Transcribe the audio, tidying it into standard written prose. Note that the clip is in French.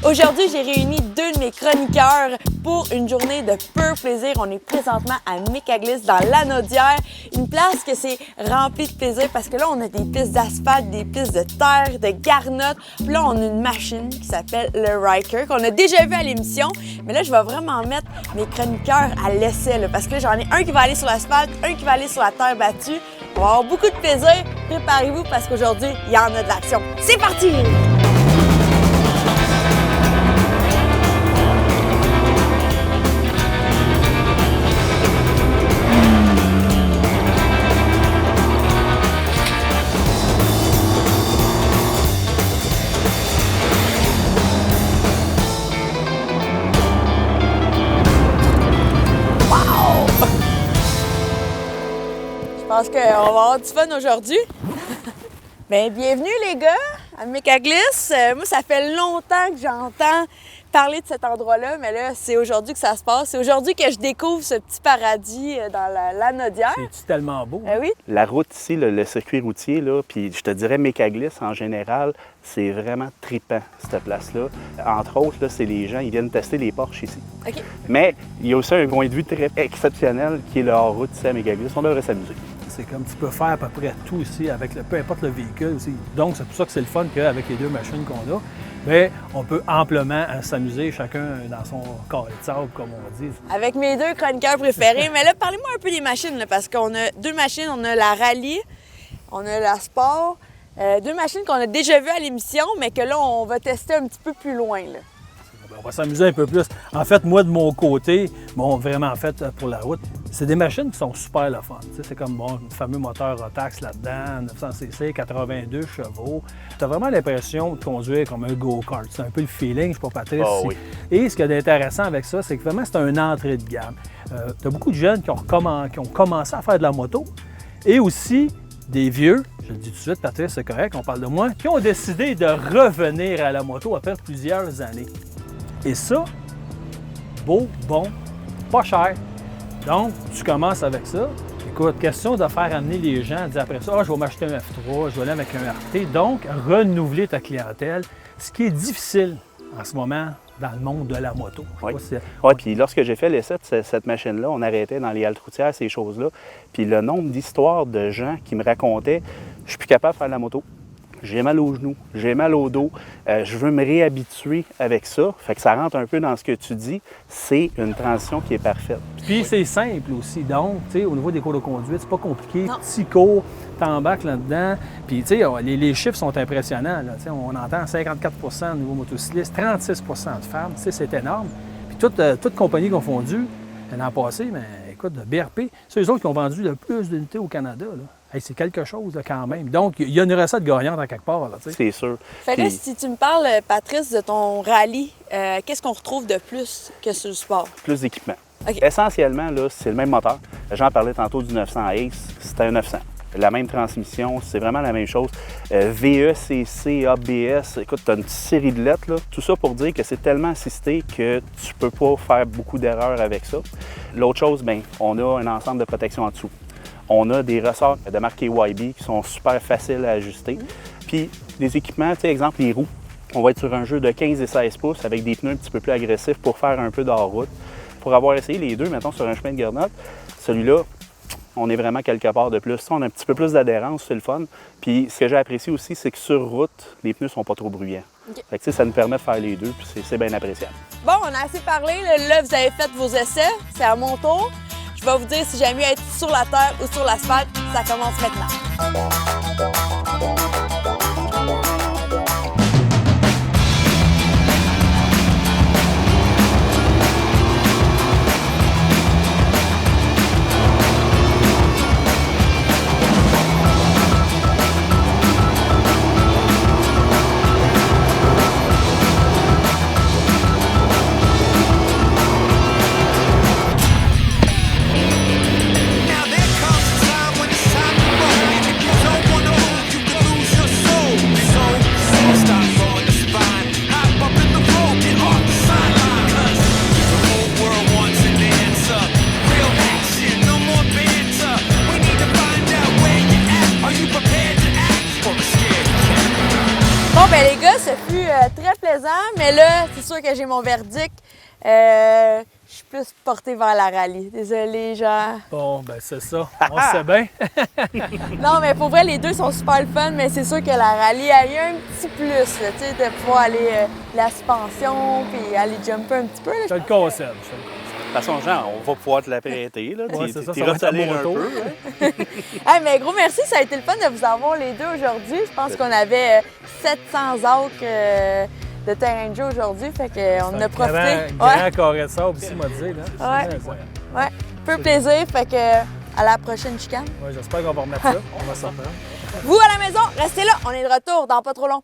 Aujourd'hui, j'ai réuni deux de mes chroniqueurs pour une journée de pur plaisir. On est présentement à Mécaglisse, dans Lanaudière, une place que c'est rempli de plaisir parce que là, on a des pistes d'asphalte, des pistes de terre, de garnottes. Puis là, on a une machine qui s'appelle le Ryker, qu'on a déjà vu à l'émission. Mais là, je vais vraiment mettre mes chroniqueurs à l'essai, là, parce que là, j'en ai un qui va aller sur l'asphalte, un qui va aller sur la terre battue. On va avoir beaucoup de plaisir. Préparez-vous parce qu'aujourd'hui, il y en a de l'action. C'est parti! Je pense qu'on va avoir du fun aujourd'hui. Bien, bienvenue les gars à Mécaglisse. Moi, ça fait longtemps que j'entends parler de cet endroit-là, mais là, c'est aujourd'hui que ça se passe. C'est aujourd'hui que je découvre ce petit paradis dans la Lanaudière. C'est tellement beau. Oui. La route ici, le circuit routier, là, puis je te dirais Mécaglisse en général, c'est vraiment trippant, cette place-là. Entre autres, là, c'est les gens, ils viennent tester les Porsche ici. OK. Mais il y a aussi un point de vue très exceptionnel qui est le hors-route ici à Mécaglisse. On devrait s'amuser. C'est comme tu peux faire à peu près tout ici, avec peu importe le véhicule aussi. Donc, c'est pour ça que c'est le fun qu'avec les deux machines qu'on a, bien, on peut amplement s'amuser chacun dans son carré de sable, comme on dit. Avec mes deux chroniqueurs préférés. Mais là, parlez-moi un peu des machines, là, parce qu'on a deux machines. On a la rallye, on a la sport. Deux machines qu'on a déjà vues à l'émission, mais que là, on va tester un petit peu plus loin, là. On va s'amuser un peu plus. En fait, moi, de mon côté, bon, vraiment fait pour la route, c'est des machines qui sont super le fun. Tu sais, c'est comme, bon, le fameux moteur Rotax là-dedans, 900cc, 82 chevaux. Tu as vraiment l'impression de conduire comme un go-kart. C'est un peu le feeling, je ne sais pas, Patrice. Oh, oui. Et ce qui est intéressant avec ça, c'est que vraiment, c'est une entrée de gamme. Tu as beaucoup de jeunes qui ont commencé à faire de la moto et aussi des vieux, je le dis tout de suite, Patrice, c'est correct, on parle de moi, qui ont décidé de revenir à la moto après plusieurs années. Et ça, beau, bon, pas cher. Donc, tu commences avec ça. Écoute, question de faire amener les gens, dire après ça, je vais m'acheter un F3, je vais aller avec un RT. Donc, renouveler ta clientèle, ce qui est difficile en ce moment dans le monde de la moto. Oui, ouais, puis lorsque j'ai fait l'essai de cette machine-là, on arrêtait dans les haltes routières, ces choses-là. Puis le nombre d'histoires de gens qui me racontaient « Je suis plus capable de faire de la moto. J'ai mal aux genoux, j'ai mal au dos, je veux me réhabituer avec ça. » Fait que ça rentre un peu dans ce que tu dis. C'est une transition qui est parfaite. Puis c'est simple aussi. Donc, tu sais, au niveau des cours de conduite, c'est pas compliqué. Non. Petit cours, t'embarques là-dedans. Puis, tu sais, les chiffres sont impressionnants. Là. Tu sais, on entend 54 de nouveaux motocyclistes, 36 de femmes. Tu sais, c'est énorme. Puis toute compagnie confondue, l'an passé, mais écoute, BRP, c'est eux autres qui ont vendu le plus d'unités au Canada. Là. Hey, c'est quelque chose là, quand même. Donc, il y a une recette gagnante à quelque part. Là, c'est sûr. Fait que là, si tu me parles, Patrice, de ton rallye, qu'est-ce qu'on retrouve de plus que sur le sport? Plus d'équipement. OK. Essentiellement, là, c'est le même moteur. J'en parlais tantôt du 900 Ace, c'était un 900. La même transmission, c'est vraiment la même chose. VECC, ABS, écoute, tu as une petite série de lettres, là. Tout ça pour dire que c'est tellement assisté que tu peux pas faire beaucoup d'erreurs avec ça. L'autre chose, bien, on a un ensemble de protection en dessous. On a des ressorts de marque YB qui sont super faciles à ajuster. Puis des équipements, tu sais, exemple les roues. On va être sur un jeu de 15 et 16 pouces avec des pneus un petit peu plus agressifs pour faire un peu d'hors-route. Pour avoir essayé les deux, mettons, sur un chemin de garnotte, celui-là, on est vraiment quelque part de plus. On a un petit peu plus d'adhérence, c'est le fun. Puis ce que j'ai apprécié aussi, c'est que sur route, les pneus sont pas trop bruyants. Okay. Fait que, ça nous permet de faire les deux, puis c'est bien appréciable. Bon, on a assez parlé. Là, vous avez fait vos essais. C'est à mon tour. Je vais vous dire si j'aime mieux être sur la terre ou sur l'asphalte. Ça commence maintenant. Now there comes a time when it's time to roll. If you don't wanna move, you can lose yourself. ce fut très plaisant, mais là, c'est sûr que j'ai mon verdict. Je suis plus portée vers la rallye. Désolée, genre. Bon, ben c'est ça. On sait bien. Non, mais pour vrai, les deux sont super le fun, mais c'est sûr que la rallye a eu un petit plus, là, tu sais, de pouvoir aller la suspension, puis aller jumper un petit peu. Là. Je te le concède. De toute façon, Jean, on va pouvoir te la prêter. Là. Ouais, c'est ça, T'es ça va être à resalé mon un tour. peu. Hein? Hey, mais gros merci, ça a été le fun de vous avoir les deux aujourd'hui. Je pense qu'on avait 700 acres de terrain de jeu aujourd'hui, fait qu'on a profité. Grand carré de sable ici, m'a dit. Là. Ouais, peu plaisir, fait que à la prochaine chicane. Ouais, j'espère qu'on va remettre ça. On va s'en prendre. Vous à la maison, restez là, on est de retour dans pas trop long.